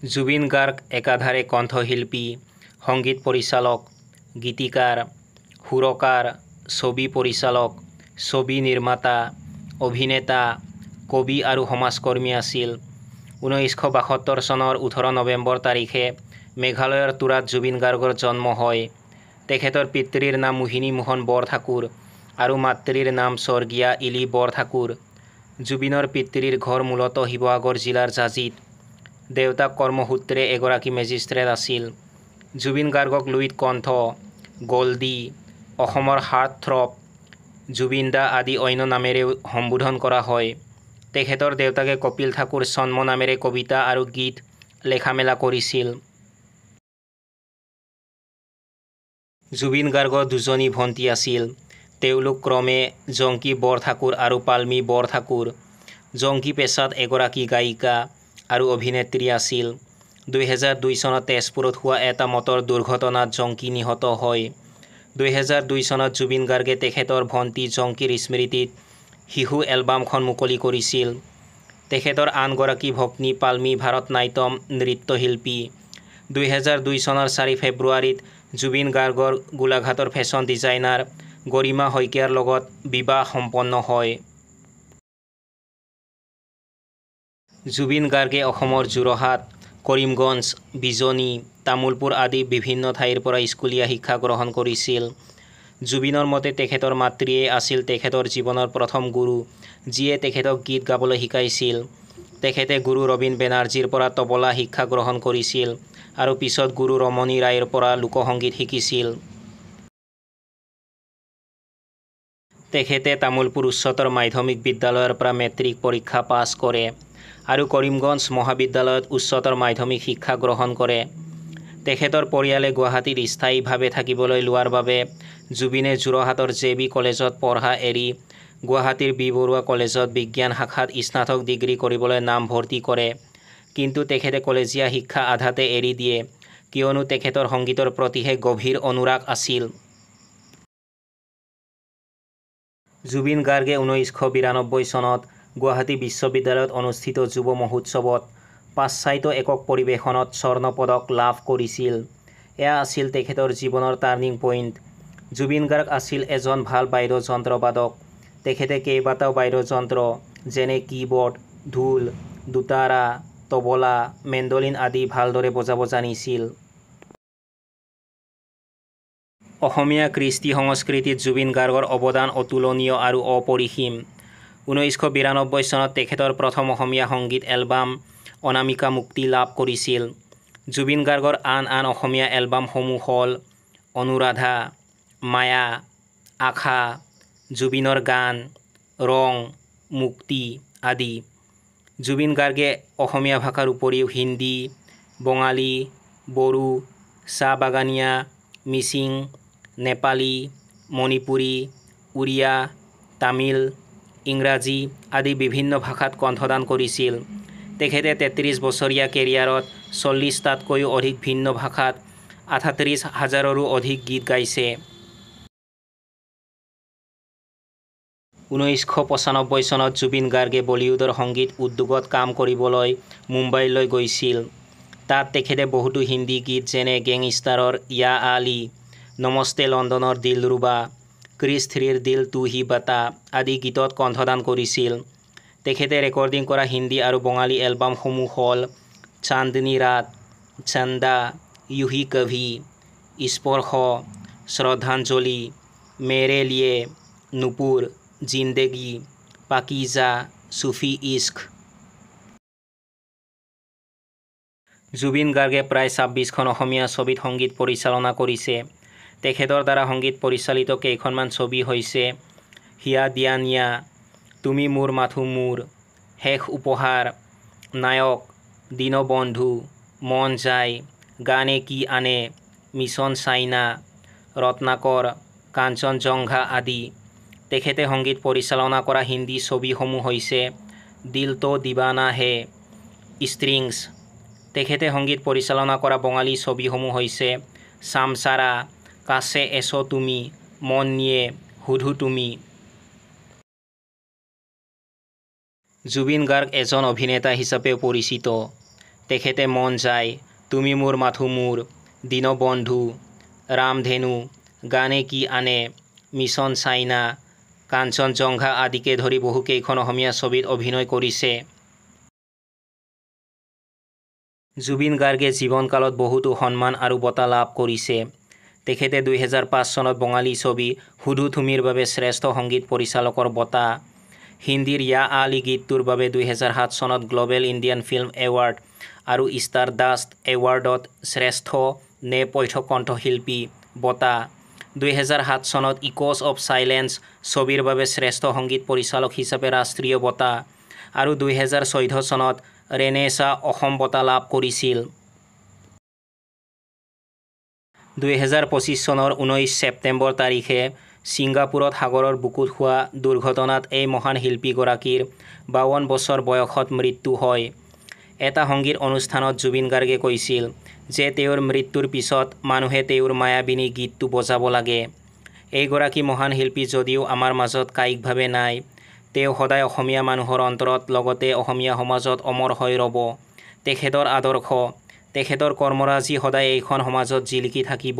জুবিন গাৰ্গ একাধাৰে কণ্ঠশিল্পী, সংগীত পৰিচালক, গীতিকাৰ, সুৰকাৰ, ছবি পৰিচালক, ছবি নিৰ্মাতা, অভিনেতা, কবি আৰু সমাজকৰ্মী আছিল। 1972 চনৰ 18 নৱেম্বৰ তাৰিখে মেঘালয়ৰ তুৰাত জুবিন গাৰ্গৰ জন্ম হয়। তেখেতৰ পিতৃৰ নাম মোহিনী মোহন বৰঠাকুৰ আৰু মাতৃৰ নাম স্বৰ্গীয়া ইলি বৰঠাকুৰ। জুবিনৰ পিতৃৰ ঘৰ মূলতঃ শিৱসাগৰ জিলাৰ জাঁজিত। দেউতাক কৰ্মসূত্ৰে এগৰাকী মেজিষ্ট্ৰেট আছিল। জুবিন গাৰ্গক লুইত কণ্ঠ, গল্ডি, অসমৰ হাৰ্টথ্ৰব, জুবিন দা আদি অন্য নামেৰেও সম্বোধন কৰা হয়। তেখেতৰ দেউতাকে কপিল ঠাকুৰ জন্ম নামেৰে কবিতা আৰু গীত লেখা-মেলা কৰিছিল। জুবিন গাৰ্গৰ দুজনী ভণ্টী আছিল। তেওঁলোক ক্ৰমে জংকী বৰঠাকুৰ আৰু পাল্মি বৰঠাকুৰ। জংকী পেছাত এগৰাকী গায়িকা আৰু অভিনেত্ৰী আছিল। 2002 চনত তেজপুৰত হোৱা এটা মটৰ দুৰ্ঘটনাত জংকী নিহত হয়। 2002 চনত জুবিন গাৰ্গে তেখেতৰ ভণ্টী জংকীৰ স্মৃতিত শিশু এলবামখন মুকলি কৰিছিল। তেখেতৰ আনগৰাকী ভগ্নী পাল্মি ভাৰতনাট্যম নৃত্যশিল্পী। 2002 চনৰ 4 ফেব্ৰুৱাৰীত জুবিন গাৰ্গৰ গোলাঘাটৰ ফেশ্বন ডিজাইনাৰ গৰিমা শইকীয়াৰ লগত বিবাহ সম্পন্ন হয়। জুবিন গাৰ্গে অসমৰ যোৰহাট, কৰিমগঞ্জ, বিজনী, তামুলপুৰ আদি বিভিন্ন ঠাইৰ পৰা স্কুলীয়া শিক্ষা গ্ৰহণ কৰিছিল। জুবিনৰ মতে তেখেতৰ মাতৃয়ে আছিল তেখেতৰ জীৱনৰ প্ৰথম গুৰু, যিয়ে তেখেতক গীত গাবলৈ শিকাইছিল। তেখেতে গুৰু ৰবীন বেনাৰ্জীৰ পৰা তবলা শিক্ষা গ্ৰহণ কৰিছিল আৰু পিছত গুৰু ৰমণী ৰায়ৰ পৰা লোকসংগীত শিকিছিল। তেখেতে তামুলপুৰ উচ্চতৰ মাধ্যমিক বিদ্যালয়ৰ পৰা মেট্ৰিক পৰীক্ষা পাছ কৰে আৰু কৰিমগঞ্জ মহাবিদ্যালয়ত উচ্চতৰ মাধ্যমিক শিক্ষা গ্ৰহণ কৰে। তেখেতৰ পৰিয়ালে গুৱাহাটীত স্থায়ীভাৱে থাকিবলৈ লোৱাৰ বাবে জুবিনে যোৰহাটৰ JB কলেজত পঢ়া এৰি গুৱাহাটীৰ বি বৰুৱা কলেজত বিজ্ঞান শাখাত স্নাতক ডিগ্ৰী কৰিবলৈ নামভৰ্তি কৰে। কিন্তু তেখেতে কলেজীয়া শিক্ষা আধাতে এৰি দিয়ে, কিয়নো তেখেতৰ সংগীতৰ প্ৰতিহে গভীৰ অনুৰাগ আছিল। জুবিন গাৰ্গে 1992 চনত গুৱাহাটী বিশ্ববিদ্যালয়ত অনুষ্ঠিত যুৱ মহোৎসৱত পাশ্চাত্য একক পৰিৱেশনত স্বৰ্ণ পদক লাভ কৰিছিল। এয়া আছিল তেখেতৰ জীৱনৰ টাৰ্ণিং পইণ্ট। জুবিন গাৰ্গ আছিল এজন ভাল বাদ্যযন্ত্ৰবাদক। তেখেতে কেইবাটাও বাদ্যযন্ত্ৰ যেনে কীবৰ্ড, ঢোল, দোতাৰা, তবলা, মেণ্ডলিন আদি ভালদৰে বজাব জানিছিল। অসমীয়া কৃষ্টি-সংস্কৃতিত জুবিন গাৰ্গৰ অৱদান অতুলনীয় আৰু অপৰিসীম। 1992 চনত তেখেতৰ প্ৰথম অসমীয়া সংগীত এলবাম অনামিকা মুক্তি লাভ কৰিছিল। জুবিন গাৰ্গৰ আন আন অসমীয়া এলবামসমূহ হ'ল অনুৰাধা, মায়া, আশা, জুবিনৰ গান, ৰং, মুক্তি আদি। জুবিন গাৰ্গে অসমীয়া ভাষাৰ উপৰিও হিন্দী, বঙালী, বড়ো, চাহ বাগানীয়া, মিচিং, নেপালী, মণিপুৰী, উৰিয়া, তামিল, ইংৰাজী আদি বিভিন্ন ভাষাত কণ্ঠদান কৰিছিল। তেখেতে 33 বছৰীয়া কেৰিয়াৰত 40টাতকৈও অধিক ভিন্ন ভাষাত 38,000ৰো অধিক গীত গাইছে। 1995 চনত জুবিন গাৰ্গে বলিউডৰ সংগীত উদ্যোগত কাম কৰিবলৈ মুম্বাইলৈ গৈছিল। তাত তেখেতে বহুতো হিন্দী গীত যেনে গেংষ্টাৰৰ য়া আলী, নমস্তে লণ্ডনৰ দিলৰুবা, ক্ৰিছ 3ৰ দিল তু হি বতা আদি গীতত কণ্ঠদান কৰিছিল। তেখেতে ৰেকৰ্ডিং কৰা হিন্দী আৰু বঙালী এলবামসমূহ হ'ল চান্দনী ৰাত, চন্দা, য়ু হি কভি, স্পৰ্শ, শ্ৰদ্ধাঞ্জলি, মেৰে লিয়ে, নুপুৰ, জিন্দেগী, পাকিজা, সুফি ইশ্ক। জুবিন গাৰ্গে প্ৰায় 26খন অসমীয়া ছবিত সংগীত পৰিচালনা কৰিছে। তেখেতৰ দ্বাৰা সংগীত পৰিচালিত কেইখনমান ছবি হৈছে হিয়া দিয়া নিয়া, তুমি মোৰ মাথো মোৰ, শেষ উপহাৰ, নায়ক, দীনবন্ধু, মন যায়, গানে কি আনে, মিছন চাইনা, ৰত্নাকৰ, কাঞ্চনজংঘা আদি। তেখেতে সংগীত পৰিচালনা কৰা হিন্দী ছবিসমূহ হৈছে দিল তো দিৱানা হে, ষ্ট্ৰিংছ। তেখেতে সংগীত পৰিচালনা কৰা বঙালী ছবিসমূহ হৈছে চামচাৰা, কাছে এছো তুমি, মন নিয়ে, শুধু তুমি। জুবিন গাৰ্গ এজন অভিনেতা হিচাপেও পৰিচিত। তেখেতে মন যায়, তুমি মোৰ মাথো মোৰ, দীনবন্ধু, ৰামধেনু, গানে কি আনে, মিছন চাইনা, কাঞ্চনজংঘা আদিকে ধৰি বহুকেইখন অসমীয়া ছবিত অভিনয় কৰিছে। জুবিন গাৰ্গে জীৱনকালত বহুতো সন্মান আৰু বঁটা লাভ কৰিছে। তেখেতে 2005 চনত বঙালী ছবি হুদু থুমিৰ বাবে শ্ৰেষ্ঠ সংগীত পৰিচালকৰ বঁটা, হিন্দীৰ য়া আলি গীতটোৰ বাবে 2007 চনত গ্ল'বেল ইণ্ডিয়ান ফিল্ম এৱাৰ্ড আৰু ষ্টাৰডাষ্ট এৱাৰ্ডত শ্ৰেষ্ঠ নেপথ্য কণ্ঠশিল্পী বঁটা, 2007 চনত ইক'ছ অৱ চাইলেন্স ছবিৰ বাবে শ্ৰেষ্ঠ সংগীত পৰিচালক হিচাপে ৰাষ্ট্ৰীয় বঁটা আৰু 2014 চনত ৰেনেছা অসম বঁটা লাভ কৰিছিল। 2025 চনৰ 19 ছেপ্টেম্বৰ তাৰিখে ছিংগাপুৰত সাগৰৰ বুকুত হোৱা দুৰ্ঘটনাত এই মহান শিল্পীগৰাকীৰ 52 বছৰ বয়সত মৃত্যু হয়। এটা সংগীত অনুষ্ঠানত জুবিন গাৰ্গে কৈছিল যে তেওঁৰ মৃত্যুৰ পিছত মানুহে তেওঁৰ মায়াবিনী গীতটো বজাব লাগে। এইগৰাকী মহান শিল্পী যদিও আমাৰ মাজত কায়িকভাৱে নাই, তেওঁ সদায় অসমীয়া মানুহৰ অন্তৰত লগতে অসমীয়া সমাজত অমৰ হৈ ৰ'ব। তেখেতৰ আদৰ্শ, তেখেতৰ কৰ্মৰাজি সদায় এইখন সমাজত জিলিকি থাকিব।